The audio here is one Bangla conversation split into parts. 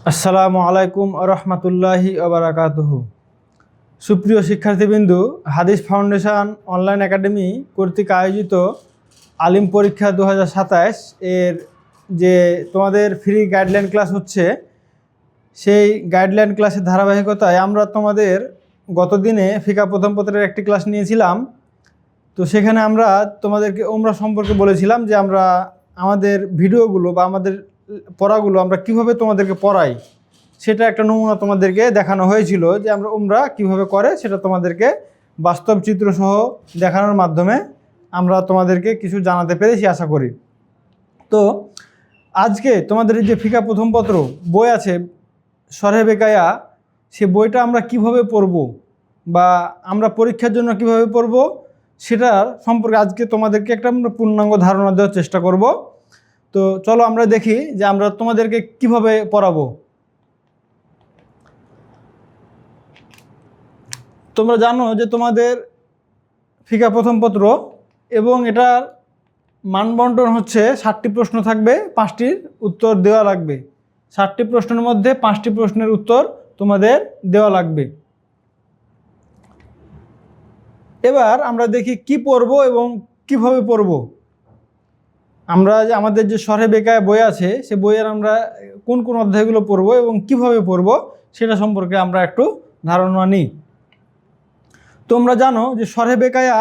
আসসালামু আলাইকুম রহমতুল্লাহি ওবারাকাতুহু। সুপ্রিয় শিক্ষার্থীবৃন্দু, হাদিস ফাউন্ডেশন অনলাইন একাডেমি কর্তৃক আয়োজিত আলিম পরীক্ষা 2027 এর যে তোমাদের ফ্রি গাইডলাইন ক্লাস হচ্ছে, সেই গাইডলাইন ক্লাসের ধারাবাহিকতায় আমরা তোমাদের গত দিনে ফিকা প্রথম পত্রের একটি ক্লাস নিয়েছিলাম। তো সেখানে আমরা তোমাদেরকে উমরা সম্পর্কে বলেছিলাম যে আমরা আমাদের ভিডিওগুলো বা আমাদের পড়াগুলো আমরা কিভাবে তোমাদেরকে পড়াই, সেটা একটা নমুনা তোমাদেরকে দেখানো হয়েছিল যে আমরা উমরা কিভাবে করে সেটা তোমাদেরকে বাস্তব চিত্রসহ দেখানোর মাধ্যমে আমরা তোমাদেরকে কিছু জানাতে পেরেছি আশা করি। তো আজকে তোমাদের যে ফিকা প্রথম পত্র বই আছে শরহে বেকায়া, সে বইটা আমরা কিভাবে পড়ব বা আমরা পরীক্ষার জন্য কিভাবে পড়ব সেটার সম্পর্কে আজকে তোমাদেরকে একটা পূর্ণাঙ্গ ধারণা দেওয়ার চেষ্টা করব। তো চলো আমরা দেখি যে আমরা তোমাদেরকে কিভাবে পড়াবো। তোমরা জানো যে তোমাদের ফিকা প্রথম পত্র এবং এটার মানবন্টন হচ্ছে 60টি প্রশ্ন থাকবে, 5টির উত্তর দেওয়া লাগবে। 60টি প্রশ্নের মধ্যে 5টি প্রশ্নের উত্তর তোমাদের দেওয়া লাগবে। এবার আমরা দেখি কি পড়ব এবং কিভাবে পড়ব। আমরা যে আমাদের যে শরহে বেকায়া বই আছে, সে বইয়ের আমরা কোন কোন অধ্যায়গুলো পড়ব এবং কিভাবে পড়ব সেটা সম্পর্কে আমরা একটু ধারণা নিই। তোমরা জানো যে শরহে বেকায়া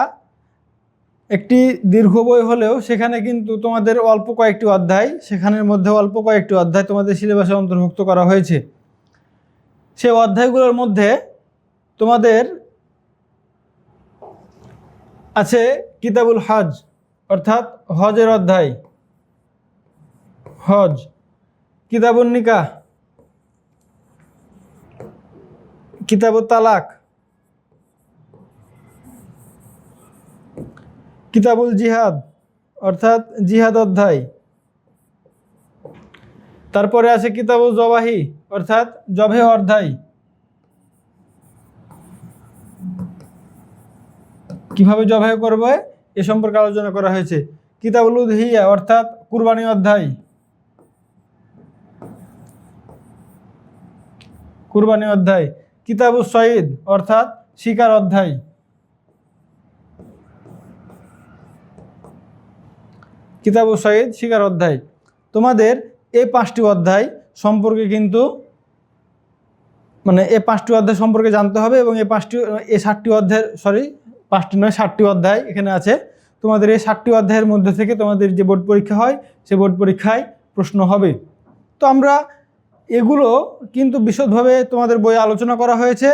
একটি দীর্ঘ বই হলেও সেখানে কিন্তু তোমাদের অল্প কয়েকটি অধ্যায়, সেখানের মধ্যে অল্প কয়েকটি অধ্যায় তোমাদের সিলেবাসে অন্তর্ভুক্ত করা হয়েছে। সেই অধ্যায়গুলোর মধ্যে তোমাদের আছে কিতাবুল হজ, অর্থাৎ হজের অধ্যায়, হজ, কিতাবুল নিকাহ, কিতাবুল তালাক, কিতাবুল জিহাদ অর্থাৎ জিহাদ অধ্যায়, তারপরে আছে কিতাবুল জবাহি অর্থাৎ জবে অধ্যায়, কিভাবে জবাহ করবে এ সম্পর্কে আলোচনা করা হয়েছে। কিতাবুল উদহিয়া অর্থাৎ কুরবানি অধ্যায়, কুরবানি অধ্যায়, কিতাবুল সঈদ অর্থাৎ শিকার অধ্যায়, কিতাবুল সঈদ শিকার অধ্যায়। তোমাদের এই 5টি অধ্যায় সম্পর্কে কিন্তু এই 5টি অধ্যায় সম্পর্কে জানতে হবে এবং এই 60টি অধ্যায়, 5টি নয় 60টি অধ্যায় এখানে আছে। তোমাদের এই 60টি অধ্যায়ের মধ্যে থেকে তোমাদের যে বোর্ড পরীক্ষা হয় সেই বোর্ড পরীক্ষায় প্রশ্ন হবে। তো আমরা এগুলো কিন্তু বিশদভাবে তোমাদের বইয়ে আলোচনা করা হয়েছে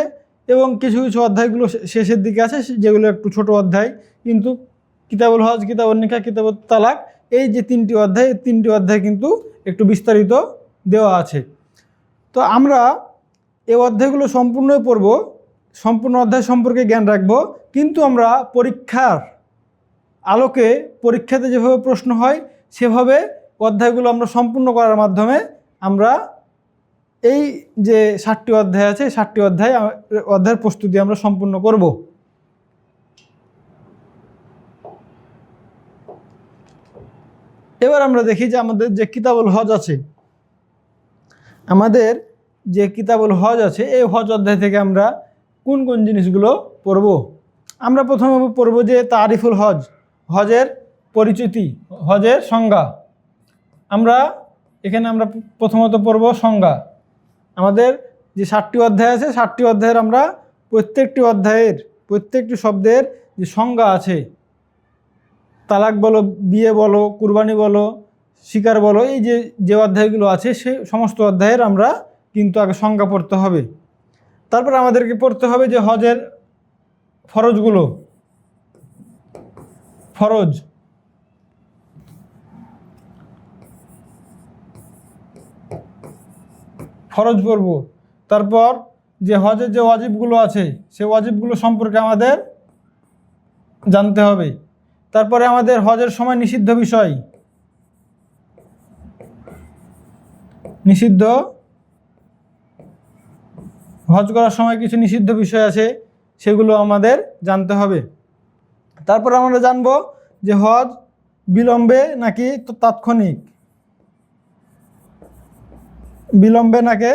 এবং কিছু কিছু অধ্যায়গুলো শেষের দিকে আছে যেগুলো একটু ছোট অধ্যায়, কিন্তু কিতাবুল হজ, কিতাবুল নিকাহ, কিতাবুল তালাক, এই যে 3টি অধ্যায়, এই 3টি অধ্যায় কিন্তু একটু বিস্তারিত দেওয়া আছে। তো আমরা এই অধ্যায়গুলো সম্পূর্ণই পড়ব, সম্পূর্ণ অধ্যায় সম্পর্কে জ্ঞান রাখব, কিন্তু আমরা পরীক্ষার আলোকে পরীক্ষাতে যেভাবে প্রশ্ন হয় সেভাবে অধ্যায়গুলো আমরা সম্পূর্ণ করার মাধ্যমে আমরা এই যে 60টি অধ্যায় আছে 60টি অধ্যায়ের প্রস্তুতি আমরা সম্পূর্ণ করব। এবার আমরা দেখি যে আমাদের যে কিতাবুল হজ আছে, আমাদের যে কিতাবুল হজ আছে এই হজ অধ্যায় থেকে আমরা কোন কোন জিনিসগুলো পড়ব। আমরা প্রথমে পড়ব যে তারিফুল হজ, হজের পরিচিতি, হজের সংজ্ঞা। আমরা প্রথমত পড়ব সংজ্ঞা। আমাদের যে 60টি অধ্যায় আছে 60টি অধ্যায়ের আমরা প্রত্যেকটি অধ্যায়ের প্রত্যেকটি শব্দের যে সংজ্ঞা আছে, তালাক বলো, বিয়ে বলো, কুরবানি বলো, শিকার বলো, এই যে অধ্যায়গুলো আছে সেই সমস্ত অধ্যায়ের আমরা কিন্তু আগে সংজ্ঞা পড়তে হবে। তারপর আমাদেরকে পড়তে হবে যে হজের ফরজগুলো, ফরজ, ফরজ পড়ব। তারপর যে হজের যে ওয়াজিবগুলো আছে সেই ওয়াজিবগুলো সম্পর্কে আমাদের জানতে হবে। তারপরে আমাদের হজের সময় নিষিদ্ধ বিষয়, নিষিদ্ধ, হজ করার সময় কিছু নিষিদ্ধ বিষয় আছে সেগুলো আমাদের জানতে হবে। তারপর আমরা জানব যে হজ বিলম্বে নাকি তাৎক্ষণিক, বিলম্বে নাকে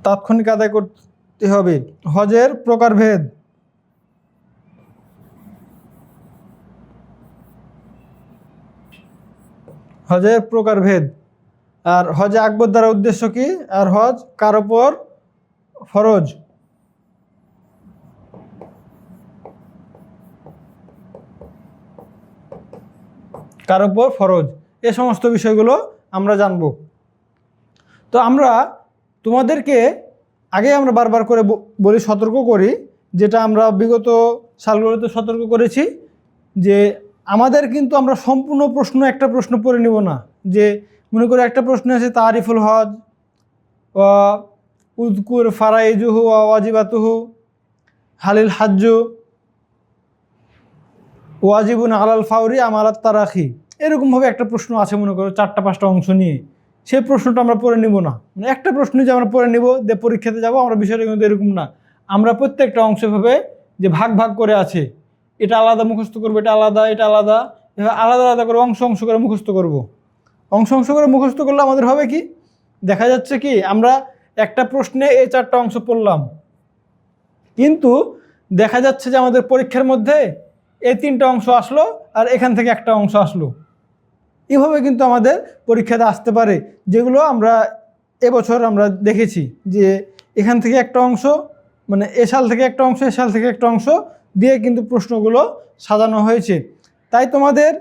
তাৎক্ষণিক আদায় করতে হবে। হজের প্রকারভেদ, হজের প্রকারভেদ। আর হজে আকবর দ্বারা উদ্দেশ্য কি? আর হজ কার ওপর ফরজ? কার ওপর ফরজ, এ সমস্ত বিষয়গুলো আমরা জানব। তো আমরা তোমাদেরকে আগে আমরা বারবার করে বলি, সতর্ক করি, যেটা আমরা বিগত সালগুলোতে সতর্ক করেছি, যে আমাদের কিন্তু আমরা সম্পূর্ণ প্রশ্ন একটা প্রশ্ন পড়ে নিব না। যে মনে করে একটা প্রশ্ন আছে তারিফুল হজ ওয়া উযকুর ফারাইজুহু ওয়া ওয়াজিবাতুহু হালিল হাজ্জু ওয়াজিবুন আলাল ফাউরি আম আলাত তারাখি, এরকমভাবে একটা প্রশ্ন আছে মনে করো 4টা-5টা অংশ নিয়ে। সেই প্রশ্নটা আমরা পড়ে নিব না, মানে একটা প্রশ্ন যে আমরা পড়ে নিব যে পরীক্ষাতে যাব, আমরা বিষয়টা কিন্তু এরকম না। আমরা প্রত্যেকটা অংশভাবে যে ভাগ ভাগ করে আছে, এটা আলাদা মুখস্থ করবো, এটা আলাদা, এটা আলাদা, এভাবে আলাদা আলাদা করে অংশ অংশ করে মুখস্থ করব। অংশ অংশ করে মুখস্থ করলে আমাদের হবে কি, দেখা যাচ্ছে কি আমরা একটা প্রশ্নে এই 4টা অংশ পড়লাম, কিন্তু দেখা যাচ্ছে যে আমাদের পরীক্ষার মধ্যে এই 3টা অংশ আসলো আর এখান থেকে একটা অংশ আসলো। এভাবে কিন্তু আমাদের পরীক্ষাতে আসতে পারে, যেগুলো আমরা এবছর আমরা দেখেছি যে এখান থেকে একটা অংশ, মানে এ সাল থেকে একটা অংশ, এ সাল থেকে একটা অংশ দিয়ে কিন্তু প্রশ্নগুলো সাজানো হয়েছে। তাই তোমাদের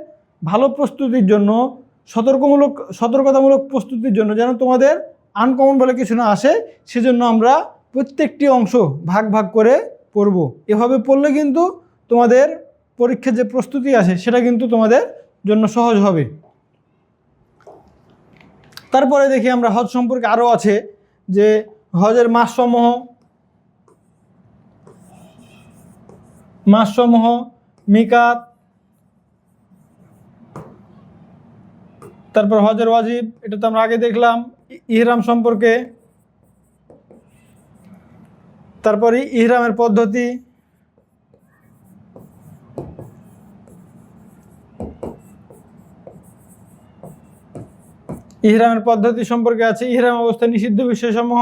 ভালো প্রস্তুতির জন্য, সতর্কতামূলক প্রস্তুতির জন্য, যেন তোমাদের আনকমন বলে কিছু না আসে, সেজন্য আমরা প্রত্যেকটি অংশ ভাগ ভাগ করে পড়ব। এভাবে পড়লে কিন্তু তোমাদের পরীক্ষার যে প্রস্তুতি আছে সেটা কিন্তু তোমাদের জন্য সহজ হবে। তারপরে দেখি আমরা হজ সম্পর্কে আরও আছে যে হজের মাসসমূহ, মিকাত, তারপর হজের ওয়াজিব, এটা তো আমরা আগে দেখলাম। ইহরাম সম্পর্কে, তারপরে ইহরামের পদ্ধতি, ইহরামের পদ্ধতি সম্পর্কে আছে, ইহরাম অবস্থায় নিষিদ্ধ বিষয়সমূহ,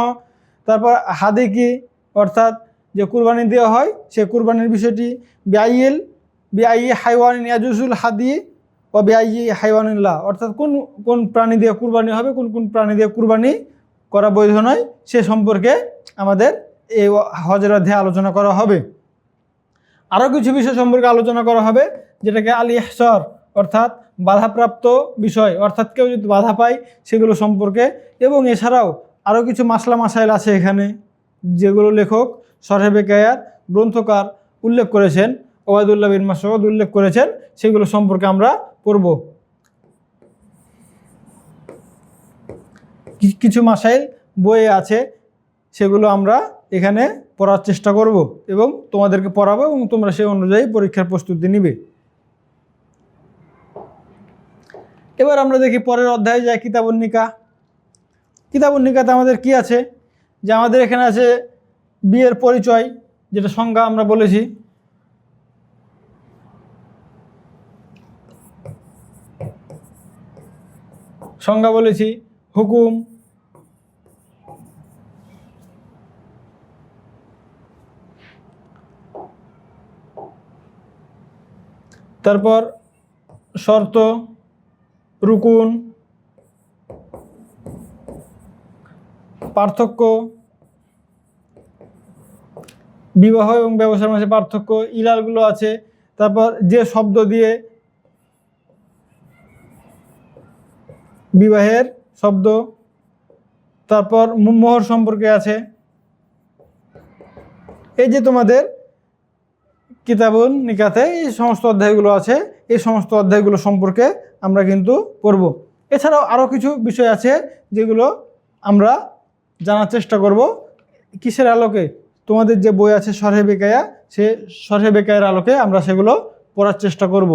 তারপর হাদি কি, অর্থাৎ যে কুরবানি দেওয়া হয় সে কুরবানির বিষয়টি, বিআই হাইওয়ানিন ইয়াজুজুল হাদি ও বিআই হাইওয়ানিল্লাহ, অর্থাৎ কোন কোন প্রাণী দিয়ে কুরবানি হবে, কোন কোন প্রাণী দিয়ে কুরবানি করা বৈধ নয়, সে সম্পর্কে আমাদের এই হজের অধ্যায়ে আলোচনা করা হবে। আরও কিছু বিষয় সম্পর্কে আলোচনা করা হবে, যেটাকে আল ইহসার, অর্থাৎ বাধাপ্রাপ্ত বিষয়, অর্থাৎ কেউ যদি বাধা পায় সেগুলো সম্পর্কে। এবং এছাড়াও আরও কিছু মাসলা মাসাইল আছে এখানে, যেগুলো লেখক শরহে বেকায়ার গ্রন্থকার উল্লেখ করেছেন, ওবায়দুল্লাহ বিন মাসউদ উল্লেখ করেছেন, সেগুলো সম্পর্কে আমরা পড়ব। কিছু মাসাইল বইয়ে আছে, সেগুলো আমরা এখানে পড়ার চেষ্টা করব এবং তোমাদেরকে পড়াবো, এবং তোমরা সেই অনুযায়ী পরীক্ষার প্রস্তুতি নিবে। এবার আমরা দেখি পরের অধ্যায়ে যায়, কিতাবুন নিকাহ। কিতাবুন নিকাহতে আমাদের কি আছে, যে আমাদের এখানে আছে বিয়ের পরিচয়, যেটা সংজ্ঞা আমরা বলেছি, সংজ্ঞা বলেছি, হুকুম, তারপর শর্ত, রুকুন, পার্থক্য, বিবাহ এবং ব্যবসার মাঝে পার্থক্য, ইলালগুলো আছে, তারপর যে শব্দ দিয়ে বিবাহের শব্দ, তারপর মোহর সম্পর্কে আছে। এই যে তোমাদের কিতাবুন নিকাতে এই সমস্ত অধ্যায়গুলো আছে, এই সমস্ত অধ্যায়গুলো সম্পর্কে আমরা কিন্তু পড়ব। এছাড়াও আরও কিছু বিষয় আছে যেগুলো আমরা জানার চেষ্টা করব। কিসের আলোকে? তোমাদের যে বই আছে শরহে বেকায়া, সে শরহে বেকায়ের আলোকে আমরা সেগুলো পড়ার চেষ্টা করব।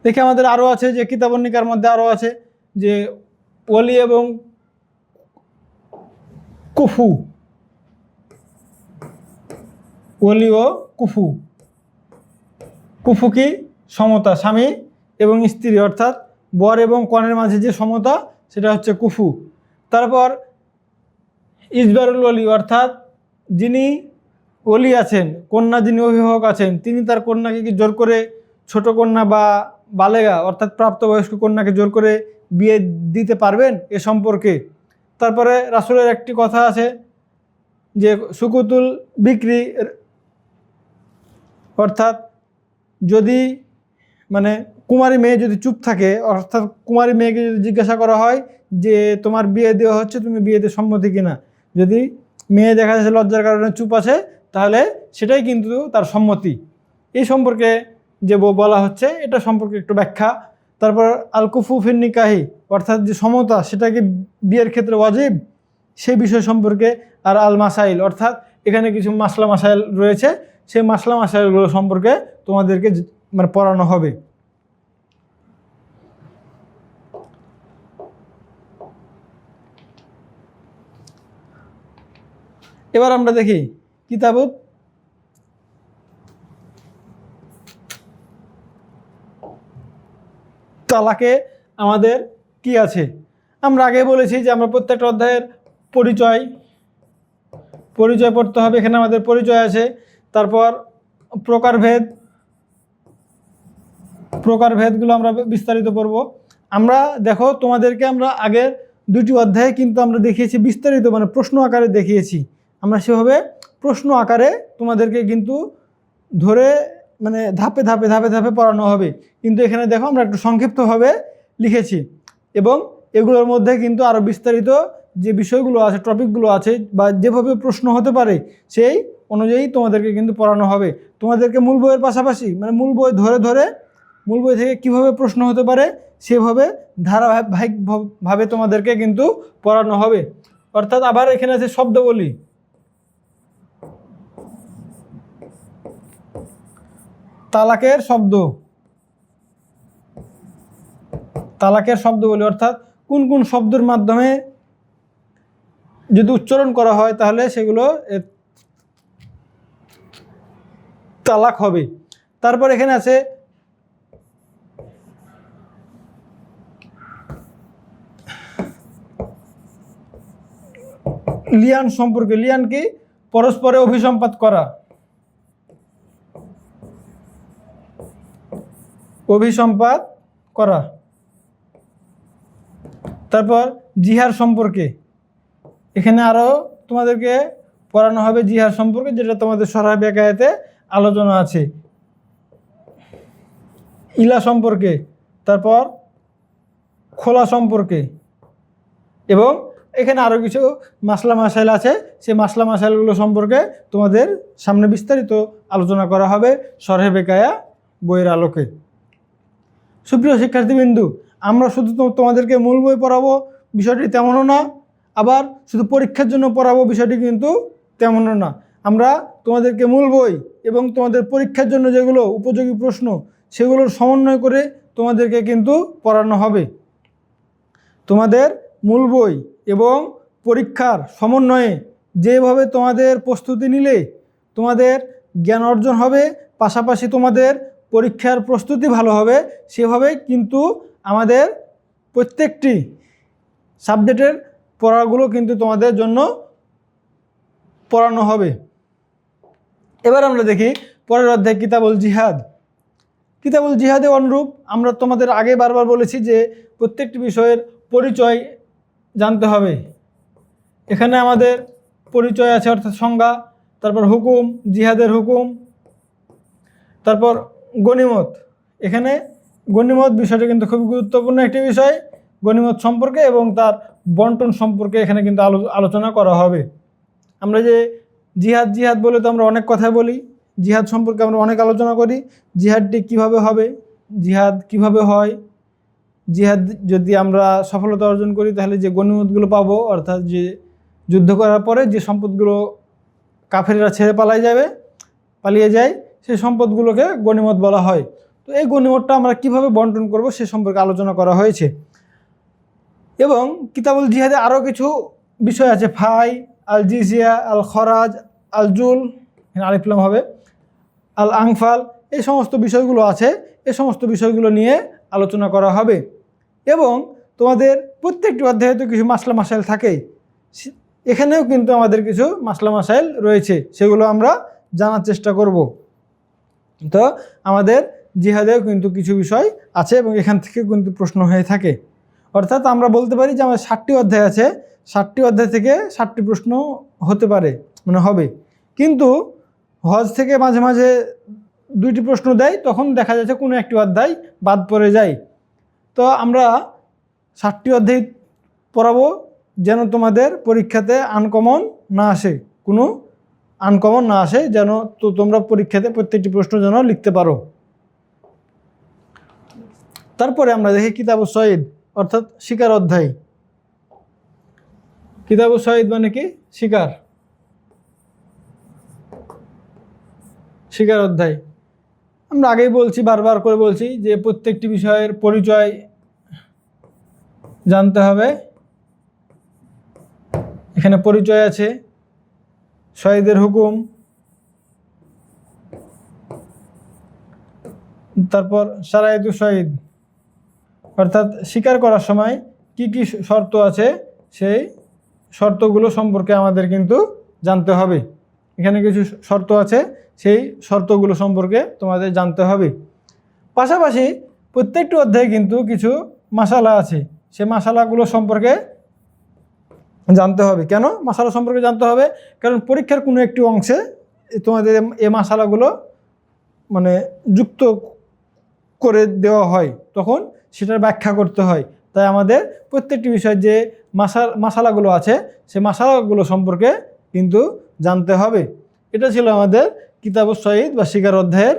দেখে আমাদের আরও আছে যে কিতাবুন নিকার মধ্যে আরও আছে যে ওলি এবং কুফু, ওলি ও কুফু। কুফু কি? সমতা, স্বামী এবং স্ত্রী অর্থাৎ বর এবং কনের মাঝে যে সমতা সেটা হচ্ছে কুফু। তারপর ইজবারুল ওলি অর্থাৎ যিনি ওলি আছেন, কন্যা যিনি অভিভাবক আছেন, তিনি তার কন্যাকে কি জোর করে, ছোট কন্যা বা বালেগা অর্থাৎ প্রাপ্তবয়স্ক কন্যাকে জোর করে বিয়ে দিতে পারবেন এ সম্পর্কে। তারপরে রাসূলের একটি কথা আছে যে সুকুতুল বিক্রি অর্থাৎ যদি মানে কুমারী মেয়ে যদি চুপ থাকে, অর্থাৎ কুমারী মেয়েকে যদি জিজ্ঞাসা করা হয় যে তোমার বিয়ে দেওয়া হচ্ছে, তুমি বিয়েতে সম্মতি কিনা, যদি মেয়ে দেখা যাচ্ছে লজ্জার কারণে চুপ আছে, তাহলে সেটাই কিন্তু তার সম্মতি। এই সম্পর্কে যে বলা হচ্ছে এটা সম্পর্কে একটু ব্যাখ্যা। তারপর আল কুফু ফিন নিকাহি অর্থাৎ যে সমতা সেটা কি বিয়ের ক্ষেত্রে ওয়াজিব, সেই বিষয় সম্পর্কে। আর আল মাসাইল অর্থাৎ এখানে কিছু মাসলা মাসাইল রয়েছে, সেই মাসলা মাসাইলগুলো সম্পর্কে তোমাদেরকে মানে পড়ানো হবে। এবার আমরা দেখি কিতাবুত তালাকে আমাদের কি আছে। আমরা আগে বলেছি যে আমরা প্রত্যেকটা অধ্যায়ের পরিচয় পড়তে হবে, এখানে আমাদের পরিচয় আছে। তারপর প্রকারভেদগুলো আমরা বিস্তারিত পড়ব। আমরা দেখো তোমাদেরকে আমরা আগের দুটি অধ্যায়ে কিন্তু আমরা দেখিয়েছি বিস্তারিত, মানে প্রশ্ন আকারে দেখিয়েছি। আমরা সেভাবে প্রশ্ন আকারে তোমাদেরকে কিন্তু ধরে মানে ধাপে ধাপে ধাপে ধাপে পড়ানো হবে। কিন্তু এখানে দেখো আমরা একটু সংক্ষিপ্তভাবে লিখেছি, এবং এগুলোর মধ্যে কিন্তু আরও বিস্তারিত যে বিষয়গুলো আছে, টপিকগুলো আছে, বা যেভাবে প্রশ্ন হতে পারে সেই অনুযায়ী তোমাদেরকে কিন্তু পড়ানো হবে। তোমাদেরকে মূল বইয়ের পাশাপাশি মানে মূল বই ধরে ধরে মূল বই থেকে কিভাবে প্রশ্ন হতে পারে সেভাবে ধারাবাহিকভাবে তোমাদেরকে কিন্তু পড়ানো হবে। অর্থাৎ আবার এখানে আছে শব্দাবলী, তালাকের শব্দাবলী অর্থাৎ কোন কোন শব্দের মাধ্যমে যদি উচ্চারণ করা হয় তাহলে সেগুলো তালাক হবে। তারপর এখানে আছে লিয়ান সম্পর্কে। লিয়ান কি? পরস্পরে অভিসম্পাত করা, তারপর জিহার সম্পর্কে, এখানে আরও তোমাদেরকে পড়ানো হবে জিহার সম্পর্কে, যেটা তোমাদের সরহ বেকায়েতে আলোচনা আছে। ইলা সম্পর্কে, তারপর খোলা সম্পর্কে, এবং এখানে আরও কিছু মাসলা মাসাইল আছে, সেই মাসলা মাসাইলগুলো সম্পর্কে তোমাদের সামনে বিস্তারিত আলোচনা করা হবে সরহে বেকায়া বইয়ের আলোকে। সুপ্রিয় শিক্ষার্থীবৃন্দু, আমরা শুধু তোমাদেরকে মূল বই পড়াবো বিষয়টি তেমনও না, আবার শুধু পরীক্ষার জন্য পড়াবো বিষয়টি কিন্তু তেমনও না। আমরা তোমাদেরকে মূল বই এবং তোমাদের পরীক্ষার জন্য যেগুলো উপযোগী প্রশ্ন সেগুলোর সমন্বয় করে তোমাদেরকে কিন্তু পড়ানো হবে। তোমাদের মূল বই এবং পরীক্ষার সমন্বয়ে যেভাবে তোমাদের প্রস্তুতি নিলে তোমাদের জ্ঞান অর্জন হবে, পাশাপাশি তোমাদের পরীক্ষার প্রস্তুতি ভালো হবে, সেভাবেই কিন্তু আমাদের প্রত্যেকটি সাবজেক্টের পড়াগুলো কিন্তু তোমাদের জন্য পড়ানো হবে। এবার আমরা দেখি পরের অধ্যায় কিতাবুল জিহাদে অনুরূপ আমরা তোমাদের আগে বারবার বলেছি যে প্রত্যেকটি বিষয়ের পরিচয় জানতে হবে। এখানে আমাদের পরিচয় আছে অর্থাৎ সংজ্ঞা, তারপর হুকুম, জিহাদের হুকুম, তারপর গনিমত। এখানে গনিমত বিষয়টা কিন্তু খুব গুরুত্বপূর্ণ একটি বিষয়। গনিমত সম্পর্কে এবং তার বন্টন সম্পর্কে এখানে কিন্তু আলোচনা করা হবে। আমরা যে জিহাদ বলে তো আমরা অনেক কথা বলি, জিহাদ সম্পর্কে আমরা অনেক আলোচনা করি। জিহাদটি কিভাবে হবে, জিহাদ কিভাবে হয়, জিহাদ যদি আমরা সফলতা অর্জন করি তাহলে যে গনিমতগুলো পাবো, অর্থাৎ যে যুদ্ধ করার পরে যে সম্পদগুলো কাফেররা ছেড়ে পালিয়ে যায় সেই সম্পদগুলোকে গনিমত বলা হয়। তো এই গনিমতটা আমরা কিভাবে বন্টন করব সে সম্পর্কে আলোচনা করা হয়েছে। এবং কিতাবুল জিহাদে আরও কিছু বিষয় আছে, ফাই, আল জিজিয়া, আল খরাজ, আল জুল, আলিফলাম হবে, আল আংফাল, এই সমস্ত বিষয়গুলো আছে। এ সমস্ত বিষয়গুলো নিয়ে আলোচনা করা হবে। এবং তোমাদের প্রত্যেকটি অধ্যায়ে তো কিছু মাসলা মাসাইল থাকেই, এখানেও কিন্তু আমাদের কিছু মাসলা মাসাইল রয়েছে, সেগুলো আমরা জানার চেষ্টা করব। তো আমাদের জিহাদেও কিন্তু কিছু বিষয় আছে এবং এখান থেকে কিন্তু প্রশ্ন হয়ে থাকে। অর্থাৎ আমরা বলতে পারি যে আমার 60টি অধ্যায় আছে, 60টি অধ্যায় থেকে 60টি প্রশ্ন হতে পারে, মানে হবে। কিন্তু হজ থেকে মাঝে মাঝে 2টি প্রশ্ন দেয়, তখন দেখা যাচ্ছে কোনো একটি অধ্যায় বাদ পড়ে যায়। তো আমরা 60টি অধ্যায় পড়াবো যেন তোমাদের পরীক্ষাতে আনকমন না আসে, কোনো আনকমন না আসে, যেন তো তোমরা পরীক্ষাতে প্রত্যেকটি প্রশ্ন যেন লিখতে পারো। তারপরে আমরা দেখি কিতাবুস সঈদ অর্থাৎ শিকার অধ্যায়। কিতাবুস সঈদ মানে কি? শিকার, শিকার অধ্যায়। আমরা আগেই বলছি, বারবার করে বলছি যে প্রত্যেকটি বিষয়ের পরিচয় জানতে হবে। এখানে পরিচয় আছে, সঈদের হুকুম, তারপর শারাইতুস সঈদ অর্থাৎ শিকার করার সময় কি কি শর্ত আছে, সেই শর্তগুলো সম্পর্কে আমাদের কিন্তু জানতে হবে। এখানে কিছু শর্ত আছে, সেই শর্তগুলো সম্পর্কে তোমাদের জানতে হবে। পাশাপাশি প্রত্যেকটি অধ্যায়ে কিন্তু কিছু মাসালা আছে, সেই মাসালাগুলো সম্পর্কে জানতে হবে। কেন মাসালা সম্পর্কে জানতে হবে? কারণ পরীক্ষার কোনো একটি অংশে তোমাদের এই মাসালাগুলো মানে যুক্ত করে দেওয়া হয়, তখন সেটার ব্যাখ্যা করতে হয়। তাই আমাদের প্রত্যেকটি বিষয় যে মাসালাগুলো আছে, সেই মাসালাগুলো সম্পর্কে কিন্তু জানতে হবে। এটা ছিল আমাদের কিতাবুস সঈদ বা শিকার অধ্যায়ের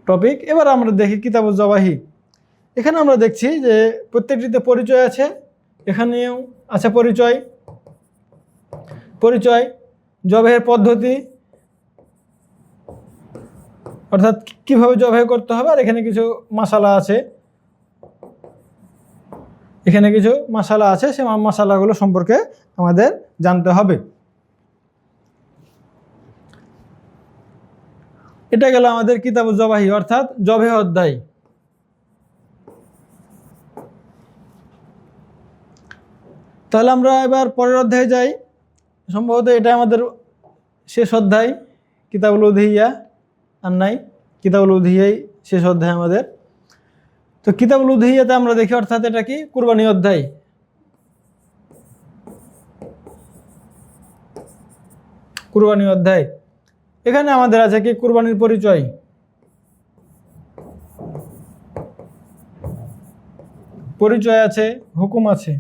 টপিক। এবার আমরা দেখি কিতাবুজ জবাহি। এখানে আমরা দেখছি যে প্রত্যেকটিতে পরিচয় আছে, এখানেও আছে পরিচয়, পরিচয় জবাহের পদ্ধতি অর্থাৎ কিভাবে জবাই করতে হবে, আর এখানে কিছু মাসালা আছে, এখানে কিছু মাসালা আছে, সেই মাসালাগুলো সম্পর্কে আমাদের জানতে হবে। এটা গেল আমাদের কিতাবুজ জবাহি অর্থাৎ জবাহ অধ্যায়। তাহলে আমরা এবার পরের অধ্যায়ে যাই। সম্ভবত এটা আমাদের শেষ অধ্যায়, কিতাবুল উযহিয়া আর নাই, কিতাবুল উযহিয়াই শেষ অধ্যায় আমাদের। তো কিতাবুল উযহিয়াতে আমরা দেখি অর্থাৎ এটা কি? কুরবানি অধ্যায়। কুরবানি অধ্যায়, এখানে আমাদের আছে কি? কুরবানির পরিচয়, পরিচয় আছে, হুকুম আছে,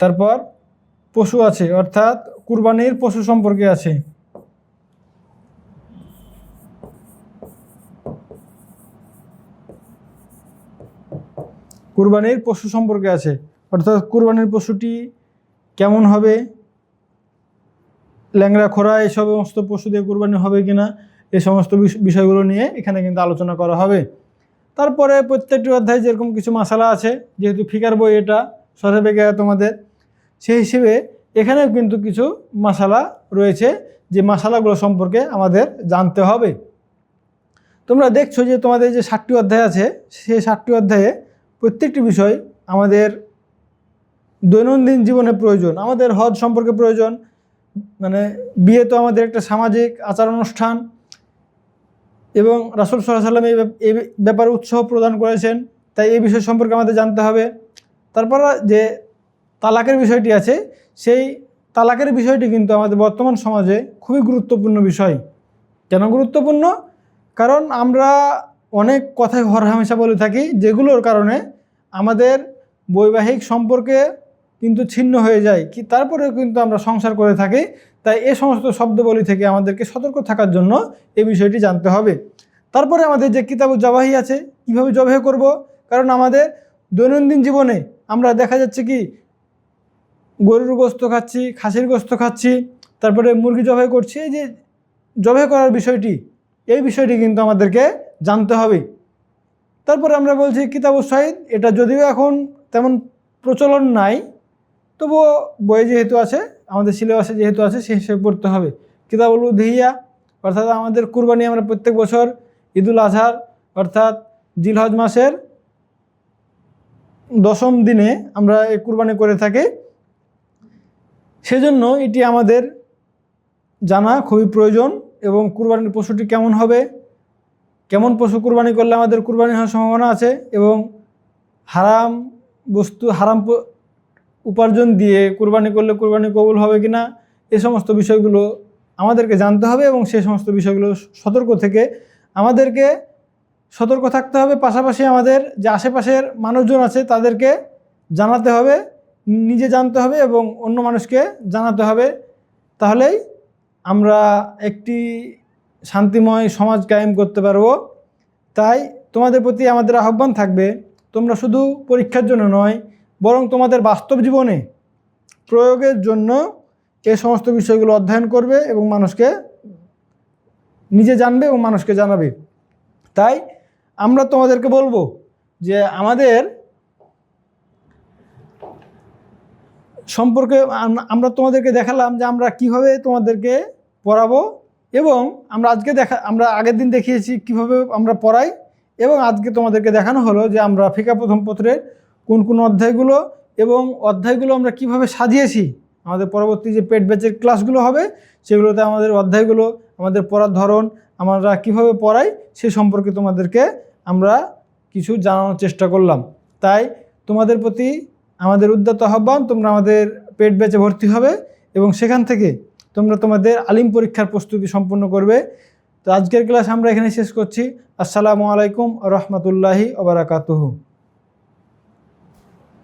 তারপর পশু আছে অর্থাৎ কুরবানির পশু সম্পর্কে আছে, কুরবানির পশু সম্পর্কে আছে অর্থাৎ কুরবানির পশুটি কেমন হবে, ল্যাংড়া খোরা এই সমস্ত পশু দিয়ে কুরবানি হবে কিনা, এই সমস্ত বিষয়গুলো নিয়ে এখানে কিন্তু আলোচনা করা হবে। তারপরে প্রত্যেকটি অধ্যায়ে যেরকম কিছু মাসালা আছে, যেহেতু ফিকার বই এটা সরহে বেকায়া তোমাদের, সেই হিসেবে এখানেও কিন্তু কিছু মাসালা রয়েছে, যে মাসালাগুলো সম্পর্কে আমাদের জানতে হবে। তোমরা দেখছো যে তোমাদের যে 60টি অধ্যায় আছে, সেই 60টি অধ্যায়ে প্রত্যেকটি বিষয় আমাদের দৈনন্দিন জীবনে প্রয়োজন। আমাদের হজ সম্পর্কে প্রয়োজন, মানে বিয়ে তো আমাদের একটা সামাজিক আচার অনুষ্ঠান, এবং রাসূল সাল্লাল্লাহু আলাইহি ওয়াসাল্লাম এই ব্যাপারে উৎসাহ প্রদান করেছেন, তাই এই বিষয় সম্পর্কে আমাদের জানতে হবে। তারপর যে তালাকের বিষয়টি আছে, সেই তালাকের বিষয়টি কিন্তু আমাদের বর্তমান সমাজে খুবই গুরুত্বপূর্ণ বিষয়। কেন গুরুত্বপূর্ণ? কারণ আমরা অনেক কথাই হরহামেশা বলে থাকি, যেগুলোর কারণে আমাদের বৈবাহিক সম্পর্কে কিন্তু ছিন্ন হয়ে যায়, কি তারপরেও কিন্তু আমরা সংসার করে থাকি। তাই এই সমস্ত শব্দবলী থেকে আমাদেরকে সতর্ক থাকার জন্য এই বিষয়টি জানতে হবে। তারপরে আমাদের যে কিতাবুজ জবাহি আছে, কীভাবে জবাহ করব, কারণ আমাদের দৈনন্দিন জীবনে আমরা দেখা যাচ্ছে কি গরুর গোস্ত খাচ্ছি, খাসির গোস্ত খাচ্ছি, তারপরে মুরগি জবাই করছি, এই যে জবাই করার বিষয়টি, এই বিষয়টি কিন্তু আমাদেরকে জানতে হবে। তারপরে আমরা বলছি কিতাবুস সঈদ, এটা যদিও এখন তেমন প্রচলন নাই, তবুও বইয়ে যেহেতু আছে, আমাদের সিলেবাসে যেহেতু আছে, সেই হিসেবে পড়তে হবে। কিতাবুল উযহিয়া অর্থাৎ আমাদের কুরবানি আমরা প্রত্যেক বছর ঈদুল আজহার অর্থাৎ জিলহজ মাসের 10ম দিনে আমরা এই কুরবানি করে থাকি। সেজন্য এটি আমাদের জানা খুবই প্রয়োজন। এবং কুরবানির পশুটি কেমন হবে, কেমন পশু কুরবানি করলে আমাদের কুরবানি হওয়ার সম্ভাবনা আছে, এবং হারাম বস্তু হারাম উপার্জন দিয়ে কুরবানি করলে কুরবানি কবুল হবে কিনা, এই সমস্ত বিষয়গুলো আমাদেরকে জানতে হবে। এবং সেই সমস্ত বিষয়গুলো আমাদেরকে সতর্ক থাকতে হবে। পাশাপাশি আমাদের যে আশেপাশের মানুষজন আছে তাদেরকে জানাতে হবে, নিজে জানতে হবে এবং অন্য মানুষকে জানাতে হবে। তাহলেই আমরা একটি শান্তিময় সমাজ কায়েম করতে পারব। তাই তোমাদের প্রতি আমাদের আহ্বান থাকবে, তোমরা শুধু পরীক্ষার জন্য নয়, বরং তোমাদের বাস্তব জীবনে প্রয়োগের জন্য এই সমস্ত বিষয়গুলো অধ্যয়ন করবে এবং মানুষকে নিজে জানবে এবং মানুষকে জানাবে। তাই আমরা তোমাদেরকে বলবো যে আমাদের সম্পর্কে আমরা তোমাদেরকে দেখালাম যে আমরা কিভাবে তোমাদেরকে পড়াবো, এবং আমরা আগের দিন দেখিয়েছি কিভাবে আমরা পড়াই, এবং আজকে তোমাদেরকে দেখানো হলো যে আমরা ফিকা প্রথম পত্রের কোন কোন অধ্যায়গুলো এবং অধ্যায়গুলো আমরা কিভাবে সাজিয়েছি। আমাদের পরবর্তী যে পেড ব্যাচের ক্লাসগুলো হবে সেগুলোতে আমাদের অধ্যায়গুলো, আমাদের পড়ার ধরন, আমরা কিভাবে পড়াই সে সম্পর্কে তোমাদেরকে আমরা কিছু জানানোর চেষ্টা করলাম। তাই তোমাদের প্রতি আমাদের উদ্যত আহ্বান, তোমরা আমাদের পেড ব্যাচে ভর্তি হবে এবং সেখান থেকে তোমরা তোমাদের আলিম পরীক্ষার প্রস্তুতি সম্পন্ন করবে। তো আজকের ক্লাস আমরা এখানে শেষ করছি। আসসালামু আলাইকুম ওয়া রাহমাতুল্লাহি ওয়া বারাকাতুহু।